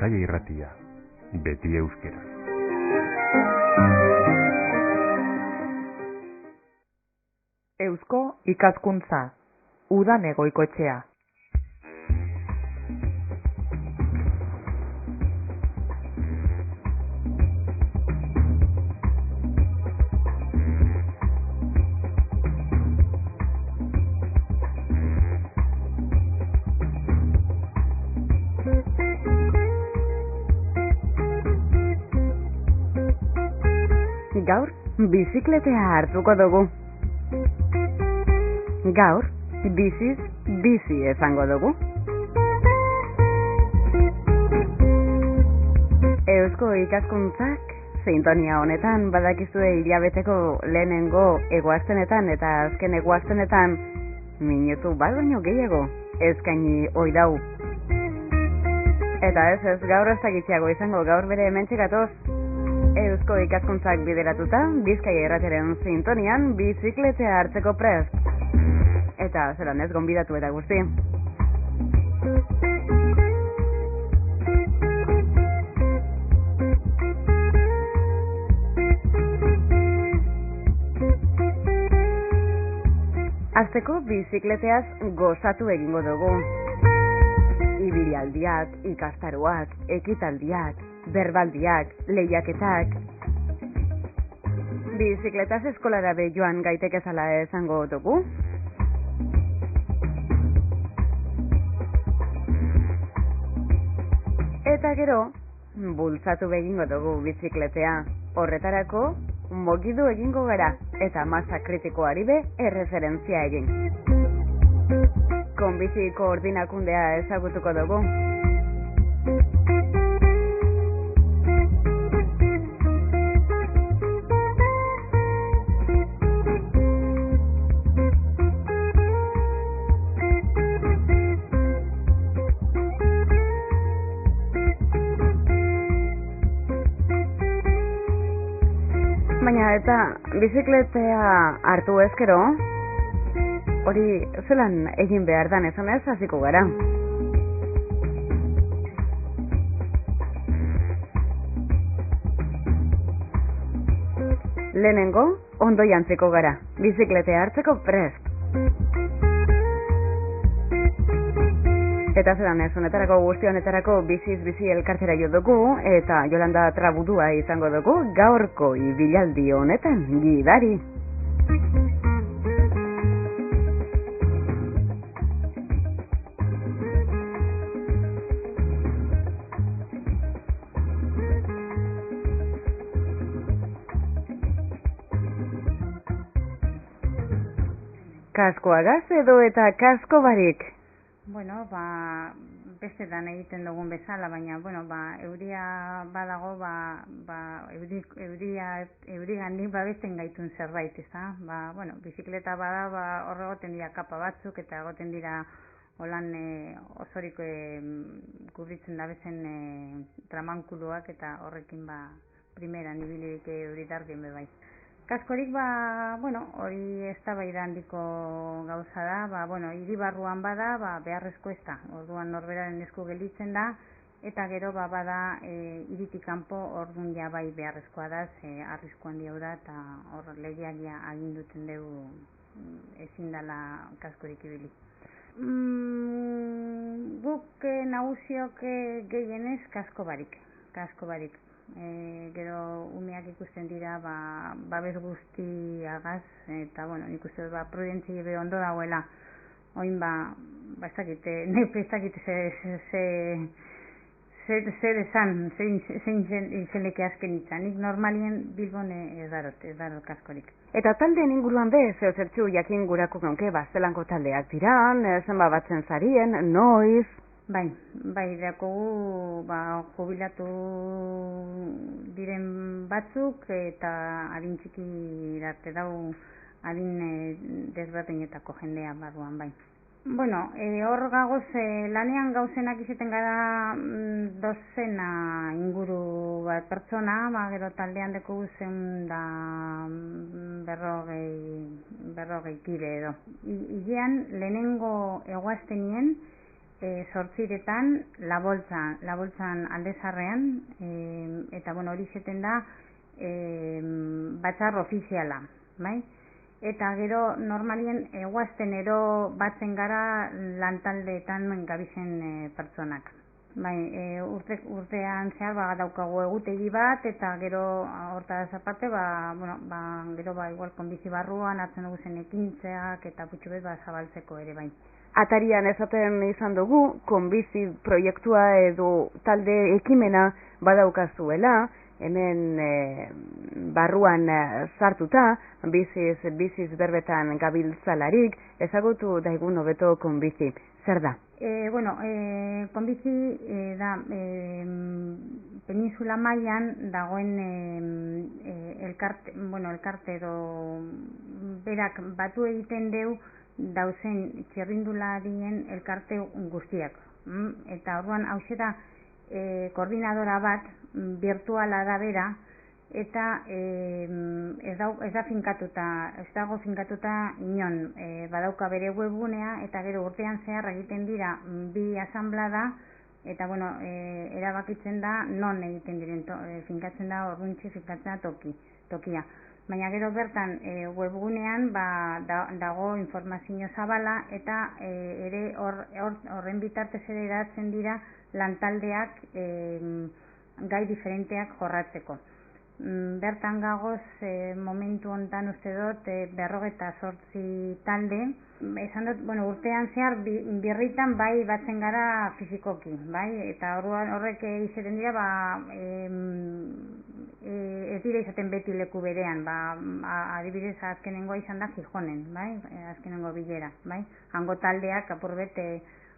Pasaia Irratia, beti euskera. Eusko ikaskuntza, Udan Egoikoetxea. Gaur, bizikletea hartuko dugu. Gaur, biziz, bizi esango dugu. Eusko ikaskuntzak, sintonia honetan badakizue hilabeteko lehenengo egoaztenetan eta azken egoaztenetan minutu bat baino gehiago eskaini ohi dau. Eta ez gaur ez da gitxiago izango, gaur bere hementxe gatoz. Eusko ikaskuntzak bideratuta, Bizkaia Irratiaren sintonian bizikletea hartzeko prest. Eta zelan ez gonbidatu eta guzti. Azteko bizikleteaz gozatu egingo dugu. Ibilaldiak, ikastaroak, ekitaldiak, berbaldiak, lehiaketak. Bizikletaz eskolara be joan gaitekezala esango dugu. Eta gero, bultzatu begingo dugu bizikletea. Horretarako, mugidu egingo gara eta masa kritikoari be erreferentzia egin. Konbizi koordinakundea ezagutuko dugu. Baina eta bizikletea hartu ezkero, hori zelan egin behar dan ezanez hasiko gara. Lehenengo, ondo jantziko gara, bizikletea hartzeko prest. Eta zelan ez, honetarako guzti honetarako biziz bizi elkartera jo dugu, eta Jolanda Trabudua izango dugu gaurko ibilaldi honetan gidari. Kaskoagaz edo eta kasko barik? Bueno, beste dan egiten dugun bezala, baina, euria badago, euri gandik babesten gaitun zerbait, ezta? Bizikleta bada, hor egoten dira kapa batzuk, eta egoten dira holan osorik kubritzen dabezen tramankuluak, eta horrekin primeran ibilirik euri dargin bebai. Kaskorik, hori eztabaida handiko gauza da, hiri barruan bada, beharrezko ez da, orduan norberaren esku gelditzen da, eta gero bada hiritik kanpo orduan ja bai beharrezkoa da, arrisku handi hau da, eta hor legeak ja aginduten dugu ezin dela kaskorik ibili. Guk nagusiok gehienez kasko barik. Gero umeak ikusten dira babes guztiagaz, eta nik uste prudentzia be ondo dagoela. Oin ez dakite, nepe ez dakite zer esan, zein izenleke azken itzan. Nik normalien Bilbon ez darot kaskorik. Eta taldeen inguruan be, zertxu jakin gurako gonke, zelanko taldeak diran, zenba batzen zarien, noiz? Bai, dakogu jubilatu diren batzuk eta adin txiki arte dau adin desberdinetako jendea barruan, bai. Hor gagoz lanean gauzenak izaten gara dozena inguru bat pertsona, gero taldean dekogu zen da berrogei kide edo. Ilean lehenengo egoaztenien sortziretan laboltzan aldezarrean, eta bueno, hori zeten da batzar ofiziala, bai? Eta gero normalien eguaztenero batzen gara lantaldeetan gabizen pertsonak. Bai, urtean zehar daukagu egutegi bat, eta gero hortaz aparte, gero igual konbizi barruan hartzen dugu zen ekintzeak eta putxubet zabaltzeko ere bai. Atarian esaten izan dugu, konbizi proiektua edo talde ekimena badaukazuela, hemen barruan sartuta, biziz berbetan gabiltzalarik, ezagutu daigun hobeto konbizi. Zer da? Konbizi da peninsula mailan dagoen elkarte edo berak batu egiten deu dauzen txirrindularien elkarte guztiak. Eta orduan hauxe da koordinadora bat virtuala da bera, eta ez dago finkatuta inon, badauka bere webgunea, eta gero urtean zehar egiten dira bi asanblada, eta erabakitzen da non egiten diren, finkatzen da orduntxe, finkatzen da tokia. Baina gero bertan webgunean dago informazio zabala, eta ere horren bitartez ere eratzen dira lantaldeak gai diferenteak jorratzeko. Bertan gagoz momentu hontan uste dut 58 talde. Esan dut, urtean zehar birritan bai batzen gara fizikoki, bai? Eta horrek izaten dira, ez dira izaten beti leku berean, adibidez azkenengoa izan da Gijonen, bai? Azkenengo bilera, bai? Hango taldeak apurbet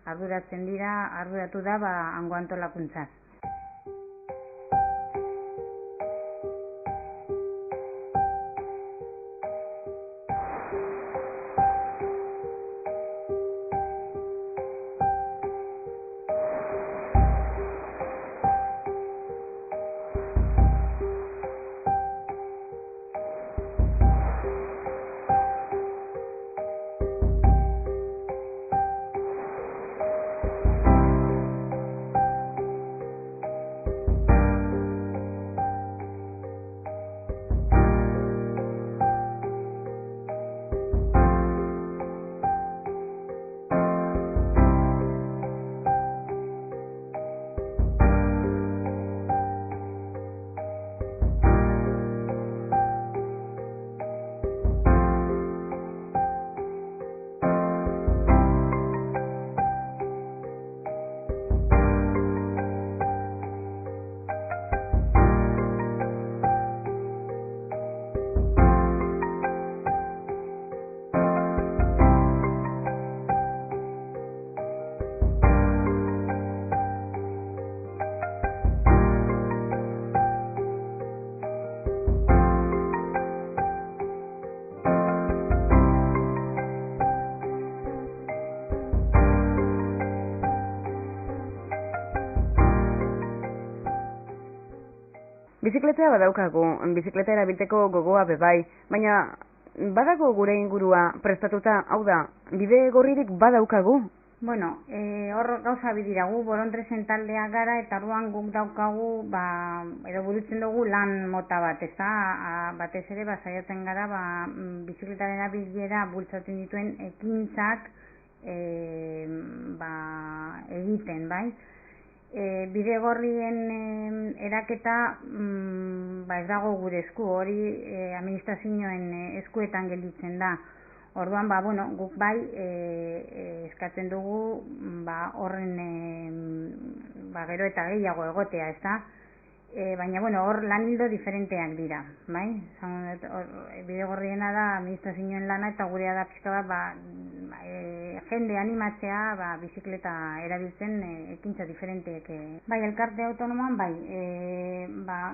arduratu da hango antolakuntzaz. Bizikletea badaukagu, bizikleta erabilteko gogoa bebai, baina badago gure ingurua prestatuta, hau da, bide gorririk badaukagu? Hor gauza bidiragu, Bolondresen taldea gara, eta orduan guk daukagu, edo burutzen dugu lan mota bat, ez da, batez ere, saiatzen gara, bizikletaren erabilera bultzatzen dituen ekintzak egiten, bai? Bide gorrien eraketa ez dago gure esku, hori administrazioen eskuetan gelditzen da. Orduan, guk bai eskatzen dugu horren gero eta gehiago egotea, ez da? Baina, hor lan hildo diferenteak dira, bai? Bide gorriena da administrazioen lana eta gurea da pixka bat jende animatzea bizikleta erabiltzen ekintza diferenteek. Bai, elkarte autonomoan,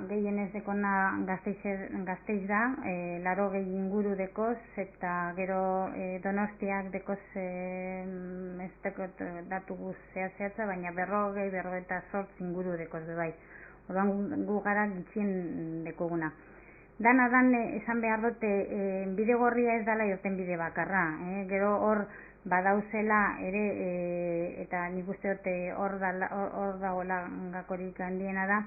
gehienez dekona Gasteiz da, 80 inguru dekoz, eta gero Donostiak dekoz, ez dekot datu zehatza, baina 58 inguru dekoz bai. Orduan gu gara gitxien dekoguna. Dana esan behar dute bide gorria ez dela irten bide bakarra. Gero hor badauzela ere eta nik uste dut hor dagoela gakorik handiena da,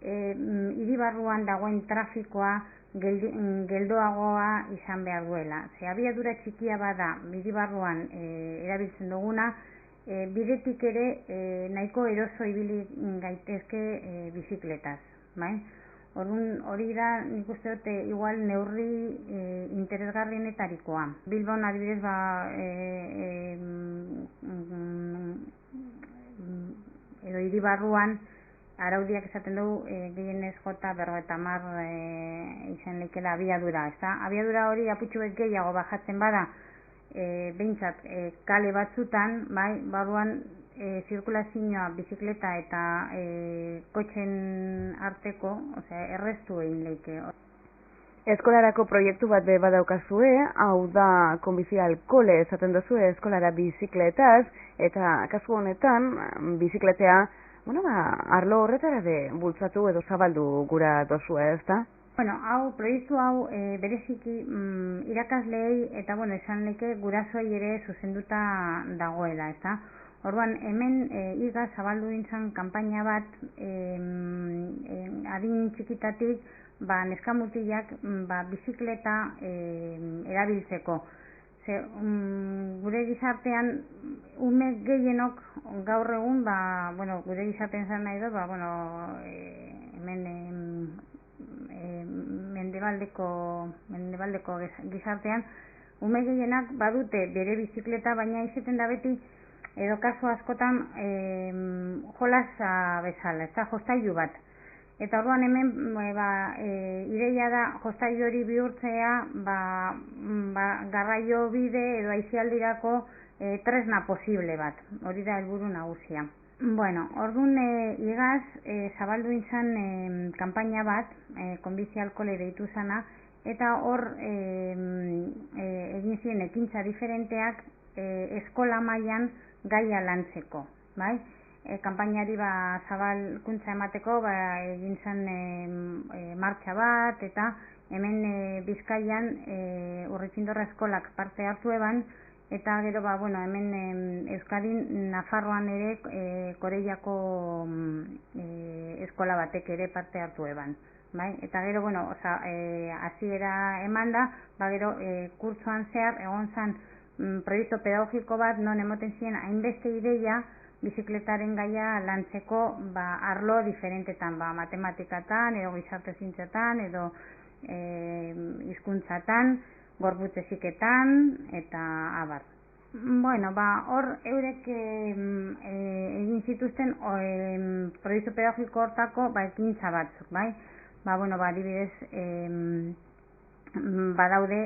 hiri barruan dagoen trafikoa geldoagoa izan behar duela. Ze abiadura txikia bada hiri barruan erabiltzen duguna, bidetik ere nahiko eroso ibili gaitezke bizikletaz, bai? Orduan hori da nik uste dut igual neurri interesgarrienetarikoa. Bilbon adibidez edo hiri barruan araudiak esaten du gehienez jota 50 izan leikela abiadura, ezta? Abiadura hori aputxu gehiago bajatzen bada, behintzat kale batzutan, bai, barruan zirkulazioa bizikleta eta kotxen arteko, erreztu egin leike. Eskolarako proiektu bat badaukazue, hau da konbizi alkole esaten duzue eskolara bizikletaz, eta kasu honetan bizikletea, arlo horretara bultzatu edo zabaldu gura dozue, ezta? Proiektu hau bereziki irakasleei eta esan leke gurasoei ere zuzenduta dagoela, ezta? Orduan, hemen iga zabaldu dintzen kanpaina bat adin txikitatik neskamutilak bizikleta erabiltzeko. Gure gizartean ume gehienok gaur egun, gure gizartean zan nahi du, hemen mendebaldeko gizartean ume gehienak badute bere bizikleta, baina izaten da beti edo kasu askotan jolasa bezala, ez da, jostailu bat. Eta orduan hemen ideia da jostailu hori bihurtzea garraio bide edo aisialdirako tresna posible bat. Hori da helburu nagusia. Orduan igaz zabaldu izan kanpaina bat, konbizi alkole deitu zana, eta hor egin ziren ekintza diferenteak eskola mailan gaia lantzeko, bai? Kanpainari zabalkuntza emateko egin zen martxa bat, eta hemen Bizkaian Urritxindorra eskolak parte hartu eban, eta gero hemen Euskadin Nafarroan ere Koreiako eskola batek ere parte hartu eban. Eta gero, hasiera eman da, gero kurtsoan zehar egon zen proiektu pedagogiko bat non emoten ziren hainbeste ideia bizikletaren gaia lantzeko arlo diferentetan, matematikatan, edo gizarte zientzetan, edo hizkuntzatan, gorputz heziketan, eta abar. Hor eurek egin zituzten proiektu pedagogiko hortako ekintza batzuk, bai? Adibidez, badaude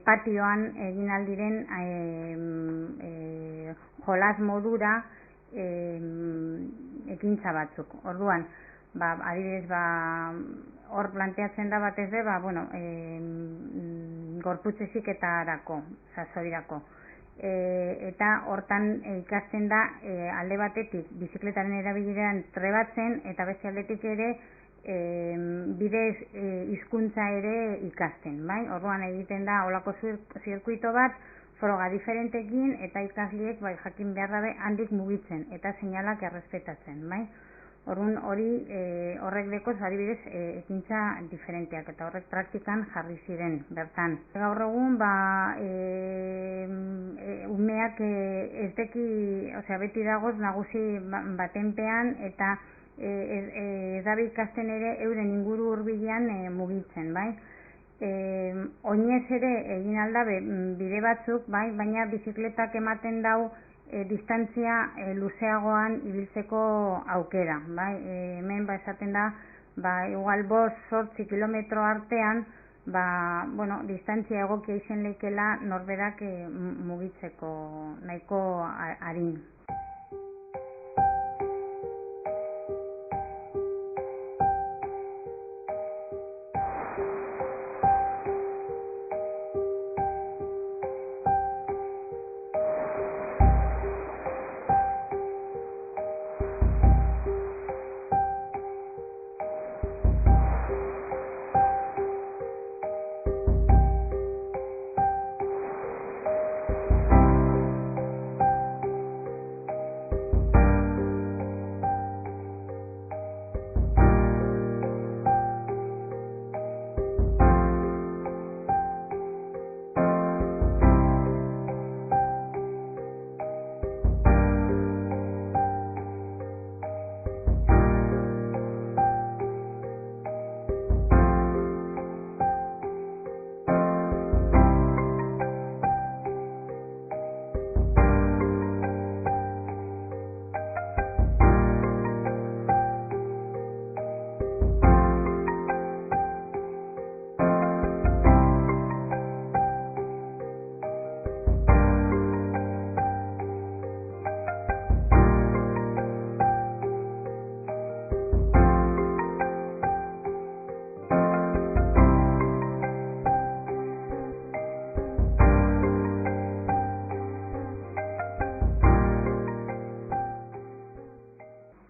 patioan egin aldiren jolas modura ekintza batzuk. Orduan, adibidez, hor planteatzen da batez de, gorputz heziketarako, sasoirako. Eta hortan ikasten da alde batetik bizikletaren erabileran trebatzen, eta beste aldetik ere bidez hizkuntza ere ikasten, bai? Orduan egiten da holako zirkuito bat froga diferentekin eta ikasleek jakin behar dabe handik mugitzen eta seinalak errespetatzen, bai? Orduan horrek dekoz adibidez ekintza diferenteak eta horrek praktikan jarri ziren bertan. Gaur egun umeak ez deki, beti dagoz nagusi batenpean eta ez dabe ikasten ere euren inguru hurbilean mugitzen, bai? Oinez ere egin aldabe bide batzuk, bai? Baina bizikletak ematen dau distantzia luzeagoan ibiltzeko aukera, bai? Hemen esaten da, igual 5-8 kilometro artean, distantzia egokia izen leikela norberak mugitzeko nahiko arin.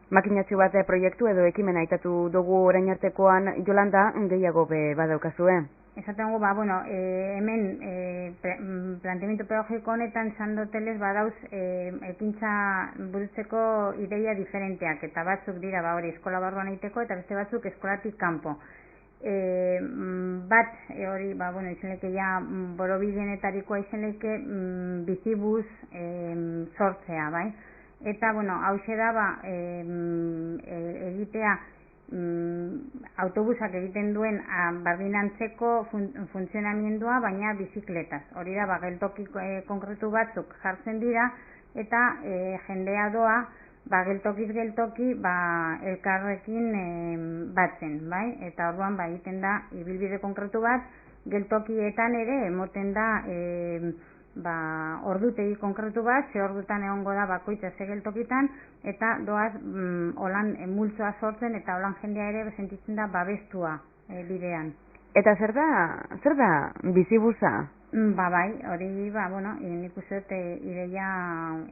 Makinatxo bat proiektu edo ekimen aitatu dugu orain artekoan, Jolanda, gehiago badaukazue. Esaten gu, hemen planteamiento pedagogiko honetan sandoteles badauz ekintza burutzeko ideia diferenteak, eta batzuk dira hori eskola barruan egiteko, eta beste batzuk eskolatik kanpo. Bat hori, izenleke ja borobidenetarikoa izenleke bizibus sortzea, bai? Eta, hauxe da, egitea autobusak egiten duen bardinantzeko funtzionamiendua, baina bizikletaz. Hori da, geltoki konkretu batzuk jartzen dira, eta jendea doa, geltokiz geltoki, elkarrekin batzen, bai? Eta orduan, egiten da, ibilbide konkretu bat, geltokietan ere, emoten da, ordutegi konkretu bat, ze ordutan egongo da bakoitza ze geltokitan, eta doaz holan multzoa sortzen, eta holan jendea ere sentitzen da babestua bidean. Eta zer da bizibusa? Bai, hori, nik uste dut ideia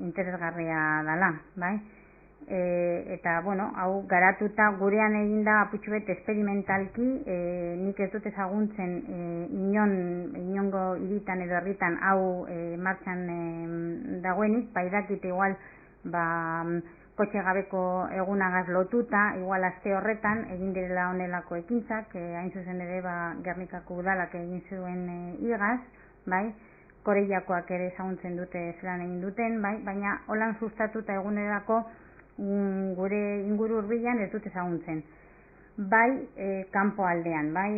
interesgarria dela, bai? Eta, hau garatuta gurean eginda aputxubet esperimentalki, nik ez dut ezaguntzen inongo hiritan edo herritan hau martxan dagoenik, dakit igual kotxe gabeko egunagaz lotuta, igual aste horretan egin direla honelako ekintzak, hain zuzen ere Gernikako udalak egin zuen igaz, bai? Koreiakoak ere ezaguntzen dute zelan egin duten, bai? Baina holan sustatuta egunerako gure inguru hurbilan ez dut ezaguntzen. Bai, kanpo aldean, bai,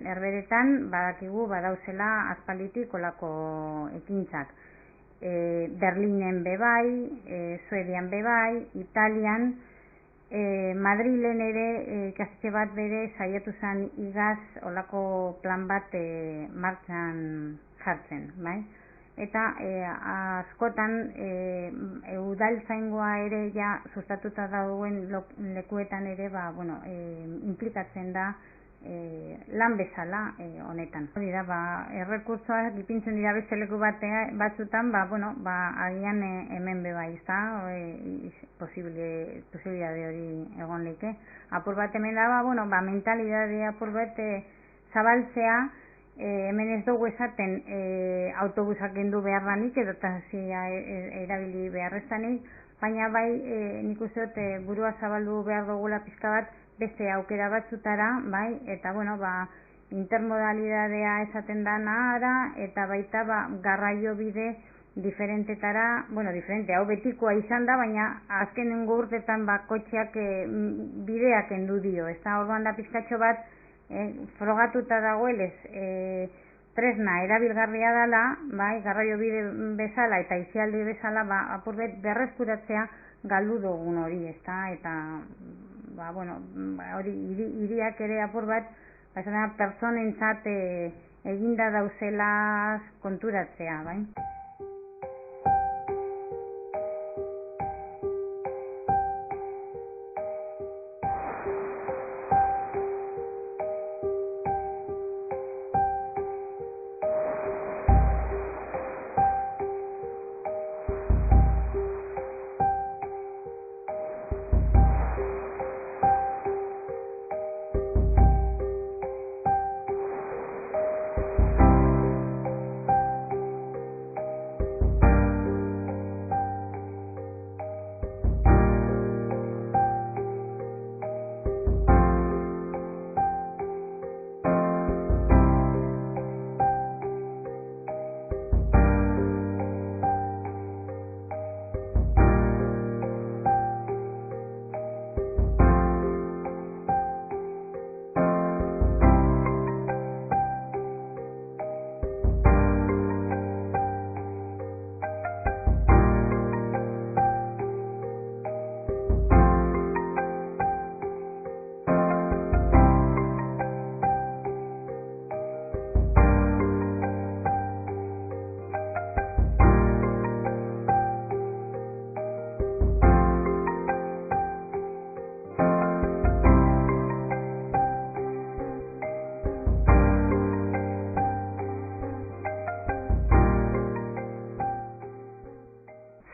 herberetan badakigu badauzela aspalditik olako ekintzak. Berlinen bebai, Suedian bebai, Italian, Madrilen ere ikastetxe bat bere saiatu zen igaz olako plan bat martxan jartzen, bai? Eta askotan udaltzaingoa ere ja sustatuta dagoen lekuetan ere implikatzen da lan bezala honetan. Hori da, errekurtsoak ipintzen dira beste leku batzutan, agian hemen bebai, ezta? Posibilidade hori egon leike. Apur bat hemen da, mentalidade apur bat zabaltzea, hemen ez dugu esaten autobusak gendu beharranik edo taxia erabili beharreztanik, baina bai nik uste dut burua zabaldu behar dugula pizka bat beste aukera batzutara, bai, eta intermodalidadea esaten da nahara, eta baita garraio bide diferentetara, diferente, hau betikoa izan da, baina azkenengo urtetan kotxeak bideak endu dio, ez da, orduan da pizkatxo bat frogatuta dagoelez tresna erabilgarria dela, bai, garraio bide bezala eta isialdi bezala, apurbet berreskuratzea galdu dugun hori, ezta, eta hori hiriak ere apur bat pertsonentzat eginda dauzela konturatzea, bai.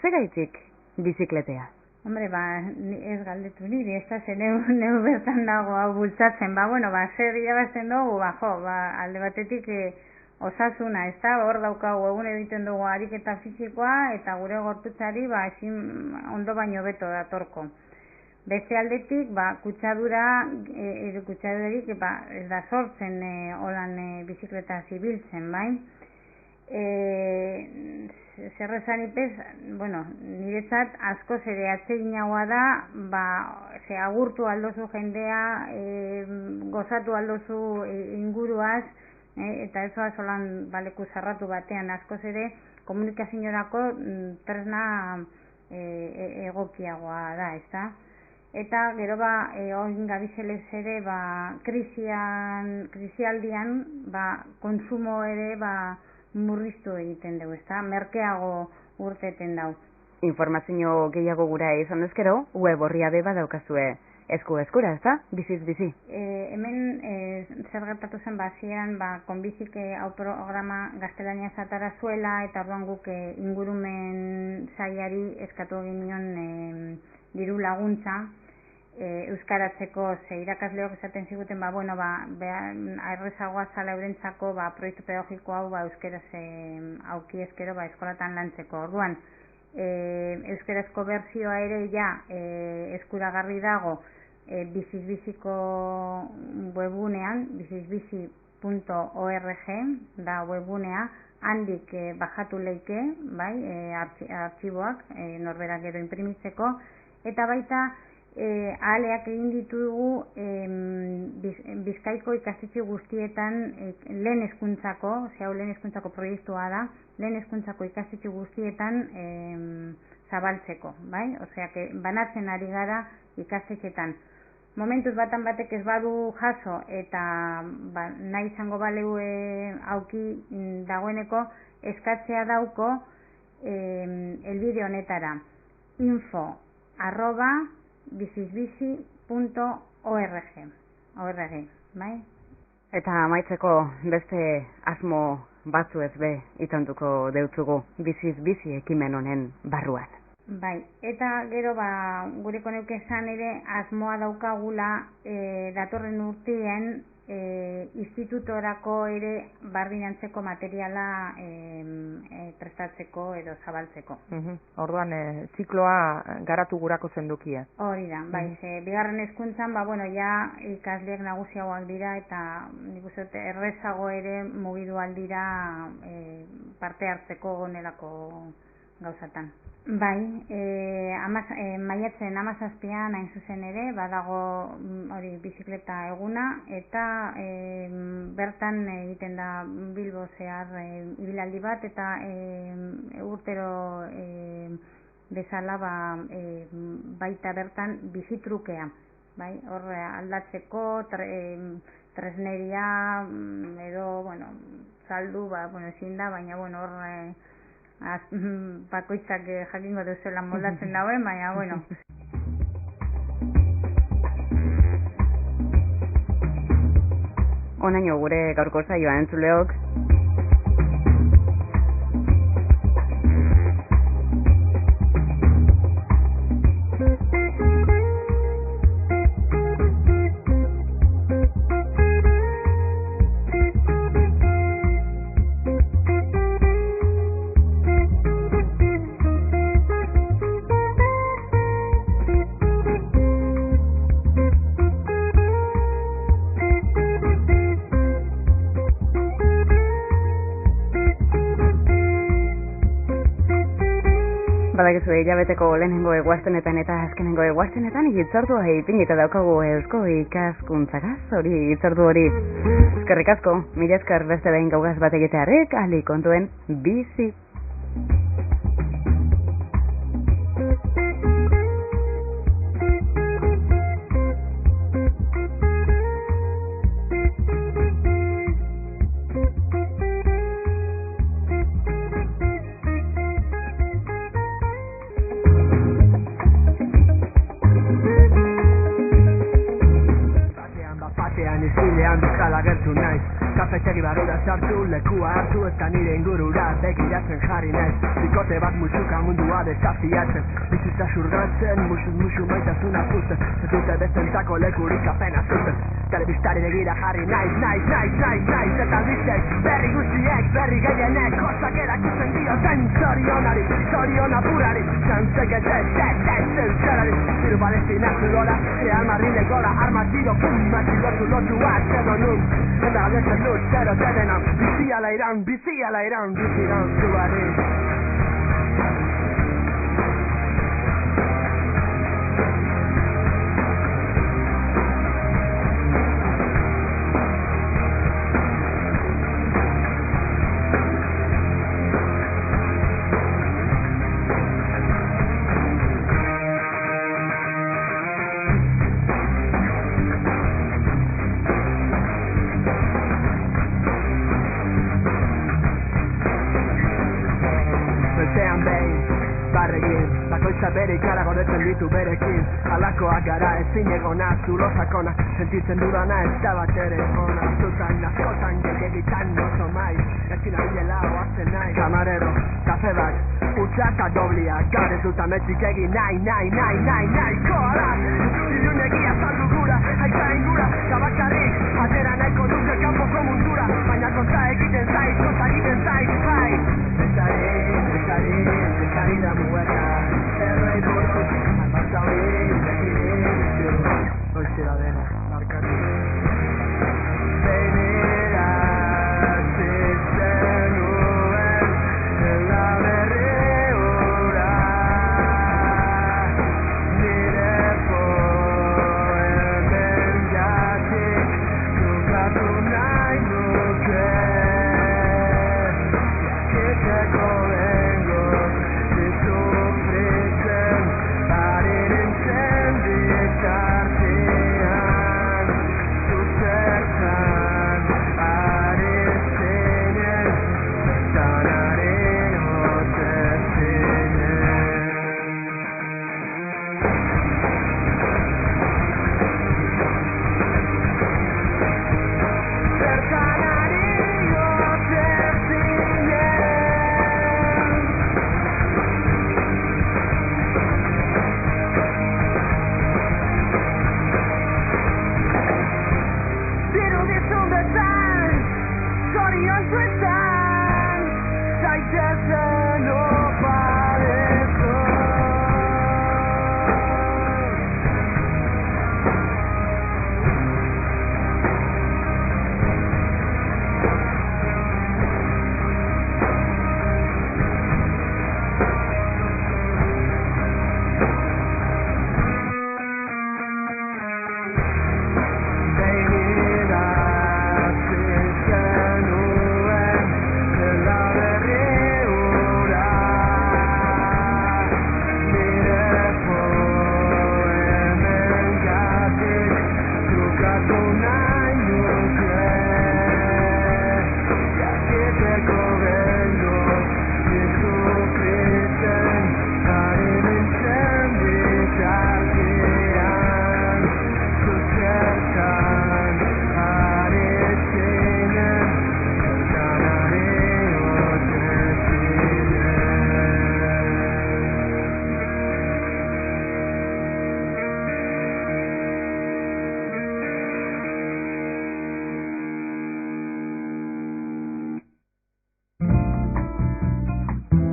Zegaitik bizikletea? Hombre, ez galdetu niri, ez da neu bertan dago hau bultzatzen, zer irabazten dugu, alde batetik osasuna, ez da, hor daukagu egun egiten dugu ariketa fisikoa, eta gure gorputzari, ezin ondo baino beto datorko. Beste aldetik, kutsadurarik, ez da sortzen holan bizikleta zibiltzen, bai? Zer esan ipez, niretzat askoz ere atseginagoa da, agurtu aldozu jendea, gozatu aldozu inguruaz, eta ez oaz holan baleku zarratu batean, askoz ere komunikaziorako tresna egokiagoa da, ez da? Eta gero hogin gabizelez ere krisialdian konsumo ere murriztu egiten dugu, ezta? Merkeago urteten dau. Informazio gehiago gura izan ezkero, web horria beba daukazue eskura, ezta? Biziz bizi. Hemen zer gertatu zen hasieran konbizik hau programa gaztelania zatara zuela, eta orduan guk ingurumen sailari eskatu genion diru laguntza euskaratzeko, irakasleok esaten ziguten errezagoa zala eurentzako proiektu pedagogiko hau euskaraz auki eskero eskolatan lantzeko. Orduan euskarazko bertsioa ere eskuragarri dago bizizbiziko webunean, bizizbizi.org da webunea, handik bajatu leike, artxiboak norberak gero imprimitzeko, eta baita ahaleak egin ditugu Bizkaiko ikastetxe guztietan lehen hezkuntzako, lehen hezkuntzako proiektua da, lehen hezkuntzako ikastetxe guztietan zabaltzeko, osea, banatzen ari gara ikastetxetan. Momentuz batan batek ez badu jaso eta nahi izango baleu auki dagoeneko eskatzea dauko elbide honetara info@bizizbizi.org, bai? Eta amaitzeko beste asmo batzuez itontuko deutzugu biziz-bizi ekimen honen barruan. Bai, eta gero gureko neuke esan ere asmoa daukagula datorren urtean institutorako ere bardinantzeko materiala prestatzeko edo zabaltzeko. Orduan, zikloa garatu gurako zendukia. Hori da, bigarren hezkuntzan, ikasleak nagusiagoak dira eta nik uste errezago ere mugidu aldira parte hartzeko gonelako gauzatan. Maiatzen 17an hain zuzen ere, badago hori bizikleta eguna, eta bertan egiten da Bilbo zehar ibilaldi bat, eta urtero bezala baita bertan bizitrukea, hor aldatzeko, tresneria, edo, saldu, ezin da, baina, hor bakoitzak jakingo duzela moldatzen dauen, baina, Onaino gure gaurko saioa entzuleok. Badakizu hilabeteko lehenengo eguaztenetan eta azkenengo eguaztenetan hitzordua ipinita daukagu eusko ikaskuntzagaz, hori hitzordu hori. Eskerrik asko, mila esker beste behin gaugaz bat egitearrek, ahalik kontuen bizi. Izilean bezala gertu naiz, kafetegi Begi barura sartu, lekua hartu, ez da nire ingurura begiratzen jarri naiz. Bikote bat musuka mundua desafiatzen, bizitza xurgatzen, musu maitasuna puzten, ez dute bestentzako lekurik apena zuten. Telebistari begira jarri naiz, eta bizek, berri guztiek, berri gehienek, kosak erakutzen dioten zorionari, zorion apurari, zantzeketen, zentzerari, ziru palestinatu gola, Real Madrid gola, arma tiro, pum, makilotu lotuak, edo nun, eta galdetzen dut, zero dedenan, bizi ala iran, zuari. Bere ikara goretzen ditu berekin, alakoak gara ezin egona, zulo sakona, sentitzen dudana ez da bat ere ona. Zutan, askotan, gehiagitan oso maiz, ezin abilela oazen nahi. Kamarero, kafe bat, utza eta doblia, gaur ez dut ametzik egin nahi, koala, ilunegia saldu gura, aita ingura, tabakarrik, atera nahiko nuke kanpoko mundura, baina konta egiten zaiz, bai. Ezari da mueta, errei buruz, albatzauri, hoizte da dena, markatu. Begira, zitzen nuen, dela berri ura, nire poemen jatik, trukatu nahi nuke, jakiteko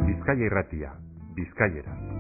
Bizkaia irratia, bizkaiera.